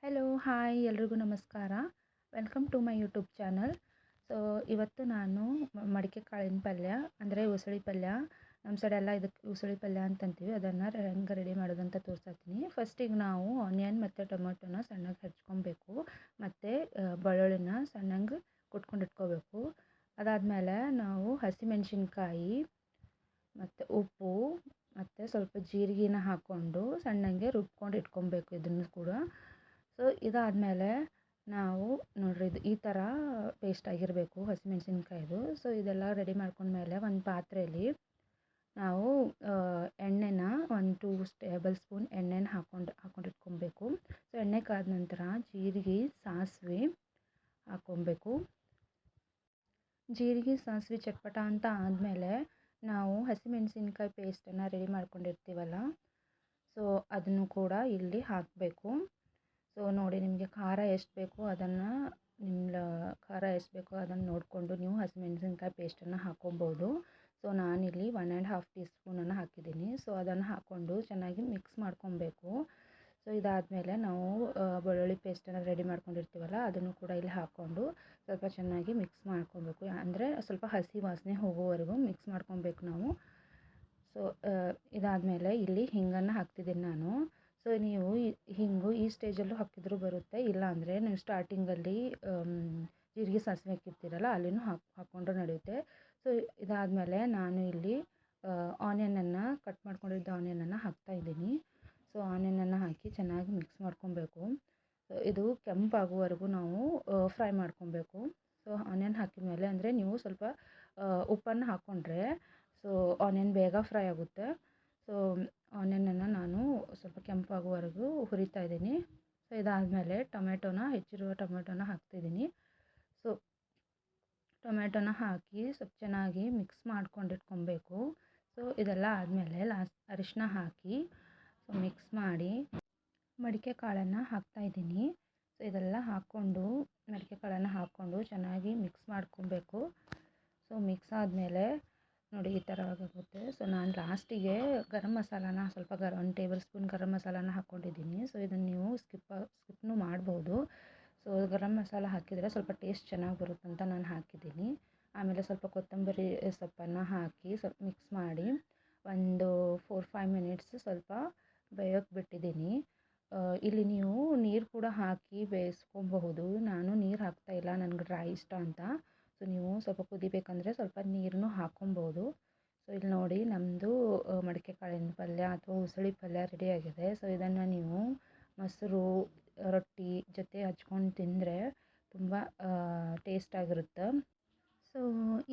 Hello hi ಎಲ್ರಿಗೂ ನಮಸ್ಕಾರ. Welcome to my YouTube channel. So ಇವತ್ತು ನಾನು ಮಡಿಕೆ ಕಾಳಿನ ಪಲ್ಯ ಅಂದರೆ ಉಸಳಿ ಪಲ್ಯ, ನಮ್ಮ ಸೈಡೆಲ್ಲ ಇದಕ್ಕೆ ಉಸಳಿ ಪಲ್ಯ ಅಂತಂತೀವಿ, ಅದನ್ನು ಹೆಂಗೆ ರೆಡಿ ಮಾಡೋದಂತ ತೋರಿಸ್ತೀನಿ. ಫಸ್ಟಿಗೆ ನಾವು ಆನಿಯನ್ ಮತ್ತು ಟೊಮೊಟೊನ ಸಣ್ಣಗೆ ಹೆಚ್ಕೊಬೇಕು, ಮತ್ತು ಬೆಳ್ಳುಳ್ಳಿನ ಸಣ್ಣಗೆ ಕುಟ್ಕೊಂಡು ಇಟ್ಕೋಬೇಕು. ಅದಾದಮೇಲೆ ನಾವು ಹಸಿಮೆಣ್ಸಿನ್ಕಾಯಿ ಮತ್ತು ಉಪ್ಪು ಮತ್ತು ಸ್ವಲ್ಪ ಜೀರಿಗೆನ ಹಾಕ್ಕೊಂಡು ಸಣ್ಣಗೆ ರುಬ್ಕೊಂಡು ಇಟ್ಕೊಬೇಕು ಇದನ್ನು ಕೂಡ. ಸೊ ಇದಾದಮೇಲೆ ನಾವು ನೋಡ್ರಿ ಇದು ಈ ಥರ ಪೇಸ್ಟ್ ಆಗಿರಬೇಕು ಹಸಿಮೆಣ್ಸಿನ್ಕಾಯಿದು. ಸೊ ಇದೆಲ್ಲ ರೆಡಿ ಮಾಡ್ಕೊಂಡ್ಮೇಲೆ ಒಂದು ಪಾತ್ರೆಯಲ್ಲಿ ನಾವು ಎಣ್ಣೆನ ಒಂದು 2 ಟೇಬಲ್ ಸ್ಪೂನ್ ಎಣ್ಣೆನ ಹಾಕೊಂಡು ಇಟ್ಕೊಬೇಕು. ಸೊ ಎಣ್ಣೆ ಕಾದ ನಂತರ ಜೀರಿಗೆ ಸಾಸಿವೆ ಹಾಕ್ಕೊಬೇಕು. ಜೀರಿಗೆ ಸಾಸಿವೆ ಚಟ್ಪಟ ಅಂತ ಆದಮೇಲೆ ನಾವು ಹಸಿಮೆಣ್ಸಿನ್ಕಾಯಿ ಪೇಸ್ಟನ್ನು ರೆಡಿ ಮಾಡ್ಕೊಂಡಿರ್ತೀವಲ್ಲ, ಸೊ ಅದನ್ನು ಕೂಡ ಇಲ್ಲಿ ಹಾಕಬೇಕು. ಸೊ ನೋಡಿ, ನಿಮಗೆ ಖಾರ ಎಷ್ಟು ಬೇಕೋ ಅದನ್ನು ನೋಡಿಕೊಂಡು ನೀವು ಹಸಿಮೆಣ್ಸಿನ್ಕಾಯಿ ಪೇಸ್ಟನ್ನು ಹಾಕ್ಕೊಬೋದು. ಸೊ ನಾನಿಲ್ಲಿ 1.5 ಟೀ ಸ್ಪೂನನ್ನು ಹಾಕಿದ್ದೀನಿ. ಸೊ ಅದನ್ನು ಹಾಕ್ಕೊಂಡು ಚೆನ್ನಾಗಿ ಮಿಕ್ಸ್ ಮಾಡ್ಕೊಬೇಕು. ಸೊ ಇದಾದಮೇಲೆ ನಾವು ಬೆಳ್ಳುಳ್ಳಿ ಪೇಸ್ಟನ್ನು ರೆಡಿ ಮಾಡ್ಕೊಂಡಿರ್ತೀವಲ್ಲ, ಅದನ್ನು ಕೂಡ ಇಲ್ಲಿ ಹಾಕ್ಕೊಂಡು ಸ್ವಲ್ಪ ಚೆನ್ನಾಗಿ ಮಿಕ್ಸ್ ಮಾಡ್ಕೊಬೇಕು. ಅಂದರೆ ಸ್ವಲ್ಪ ಹಸಿ ವಾಸನೆ ಹೋಗೋವರೆಗೂ ಮಿಕ್ಸ್ ಮಾಡ್ಕೊಬೇಕು ನಾವು. ಸೊ ಇದಾದಮೇಲೆ ಇಲ್ಲಿ ಹಿಂಗನ್ನು ಹಾಕ್ತಿದ್ದೀನಿ ನಾನು. ಸೊ ನೀವು ಹಿಂಗು ಈ ಸ್ಟೇಜಲ್ಲೂ ಹಾಕಿದ್ರೂ ಬರುತ್ತೆ, ಇಲ್ಲಾಂದರೆ ನೀವು ಸ್ಟಾರ್ಟಿಂಗಲ್ಲಿ ಜೀರಿಗೆ ಸಾಸಿವೆ ಹಾಕಿರ್ತೀರಲ್ಲ ಅಲ್ಲಿನೂ ಹಾಕ್ಕೊಂಡ್ರೂ ನಡೆಯುತ್ತೆ. ಸೊ ಇದಾದಮೇಲೆ ನಾನು ಇಲ್ಲಿ ಆನಿಯನನ್ನು ಕಟ್ ಮಾಡ್ಕೊಂಡಿದ್ದ ಆನಿಯನನ್ನು ಹಾಕ್ತಾಯಿದ್ದೀನಿ. ಸೊ ಆನಿಯನನ್ನು ಹಾಕಿ ಚೆನ್ನಾಗಿ ಮಿಕ್ಸ್ ಮಾಡ್ಕೊಬೇಕು. ಇದು ಕೆಂಪಾಗುವವರೆಗೂ ನಾವು ಫ್ರೈ ಮಾಡ್ಕೊಬೇಕು. ಸೊ ಆನಿಯನ್ ಹಾಕಿದ ಮೇಲೆ ಅಂದರೆ ನೀವು ಸ್ವಲ್ಪ ಉಪ್ಪನ್ನು ಹಾಕ್ಕೊಂಡ್ರೆ ಸೊ ಆನಿಯನ್ ಬೇಗ ಫ್ರೈ ಆಗುತ್ತೆ. ಸೊ ಆನಿಯನನ್ನು ನಾನು ಸ್ವಲ್ಪ ಕೆಂಪಾಗುವವರೆಗೂ ಹುರಿತಾ ಇದ್ದೀನಿ. ಸೊ ಇದಾದಮೇಲೆ ಹೆಚ್ಚಿರುವ ಟೊಮೆಟೊನ ಹಾಕ್ತಿದ್ದೀನಿ. ಸೊ ಟೊಮೆಟೊನ ಹಾಕಿ ಸ್ವಲ್ಪ ಚೆನ್ನಾಗಿ ಮಿಕ್ಸ್ ಮಾಡ್ಕೊಂಡಿಟ್ಕೊಬೇಕು. ಸೊ ಇದೆಲ್ಲ ಆದಮೇಲೆ ಅರಿಶಿನ ಹಾಕಿ ಸೊ ಮಿಕ್ಸ್ ಮಾಡಿ ಮಡಿಕೆ ಕಾಳನ್ನು ಹಾಕ್ತಾಯಿದ್ದೀನಿ. ಸೊ ಇದೆಲ್ಲ ಹಾಕ್ಕೊಂಡು ಮಡಿಕೆ ಕಾಳನ್ನು ಹಾಕ್ಕೊಂಡು ಚೆನ್ನಾಗಿ ಮಿಕ್ಸ್ ಮಾಡ್ಕೊಬೇಕು. ಸೊ ಮಿಕ್ಸ್ ಆದಮೇಲೆ ನೋಡಿ ಈ ಥರ ಆಗುತ್ತೆ. ಸೊ ನಾನು ಲಾಸ್ಟಿಗೆ ಗರಂ ಮಸಾಲಾನ ಸ್ವಲ್ಪ 1 ಟೇಬಲ್ ಸ್ಪೂನ್ ಗರಂ ಮಸಾಲಾನ ಹಾಕ್ಕೊಂಡಿದ್ದೀನಿ. ಸೊ ಇದನ್ನು ನೀವು ಸ್ಕಿಪ್ನೂ ಮಾಡ್ಬೋದು. ಸೊ ಗರಂ ಮಸಾಲ ಹಾಕಿದರೆ ಸ್ವಲ್ಪ ಟೇಸ್ಟ್ ಚೆನ್ನಾಗಿ ಬರುತ್ತಂತ ನಾನು ಹಾಕಿದ್ದೀನಿ. ಆಮೇಲೆ ಸ್ವಲ್ಪ ಕೊತ್ತಂಬರಿ ಸೊಪ್ಪನ್ನು ಹಾಕಿ ಸ್ವಲ್ಪ ಮಿಕ್ಸ್ ಮಾಡಿ ಒಂದು 4-5 ಮಿನಿಟ್ಸ್ ಸ್ವಲ್ಪ ಬೇಯೋಕ್ಕೆ ಬಿಟ್ಟಿದ್ದೀನಿ. ಇಲ್ಲಿ ನೀವು ನೀರು ಕೂಡ ಹಾಕಿ ಬೇಯಿಸ್ಕೊಬಹುದು. ನಾನು ನೀರು ಹಾಕ್ತಾಯಿಲ್ಲ, ನನಗೆ ಡ್ರೈ ಇಷ್ಟ ಅಂತ. ಸೊ ನೀವು ಸ್ವಲ್ಪ ಕುದಿಬೇಕಂದ್ರೆ ಸ್ವಲ್ಪ ನೀರನ್ನು ಹಾಕ್ಕೊಬೋದು. ಸೊ ಇಲ್ಲಿ ನೋಡಿ ನಮ್ಮದು ಮಡಿಕೆ ಕಾಳಿನ ಪಲ್ಯ ಅಥವಾ ಉಸಳಿ ಪಲ್ಯ ರೆಡಿಯಾಗಿದೆ. ಸೊ ಇದನ್ನು ನೀವು ಮೊಸರು, ರೊಟ್ಟಿ ಜೊತೆ ಹಚ್ಕೊಂಡು ತಿಂದರೆ ತುಂಬ ಟೇಸ್ಟಾಗಿರುತ್ತೆ. ಸೊ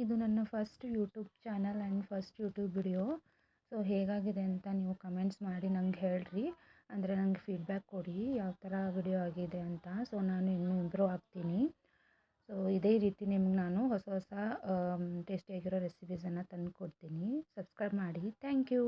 ಇದು ನನ್ನ first YouTube channel and first YouTube video. So ಹೇಗಾಗಿದೆ ಅಂತ ನೀವು ಕಮೆಂಟ್ಸ್ ಮಾಡಿ ನಂಗೆ ಹೇಳ್ರಿ, ಅಂದರೆ ನನಗೆ ಫೀಡ್ಬ್ಯಾಕ್ ಕೊಡಿ ಯಾವ ಥರ ವಿಡಿಯೋ ಆಗಿದೆ ಅಂತ. ಸೊ ನಾನು ಇನ್ನೂ ಇಂಪ್ರೂವ್ ಆಗ್ತೀನಿ. ಸೊ ಇದೇ ರೀತಿ ನಿಮ್ಗೆ ನಾನು ಹೊಸ ಟೇಸ್ಟಿಯಾಗಿರೋ ರೆಸಿಪೀಸನ್ನು ತಂದು ಕೊಡ್ತೀನಿ. ಸಬ್ಸ್ಕ್ರೈಬ್ ಮಾಡಿ. Thank you.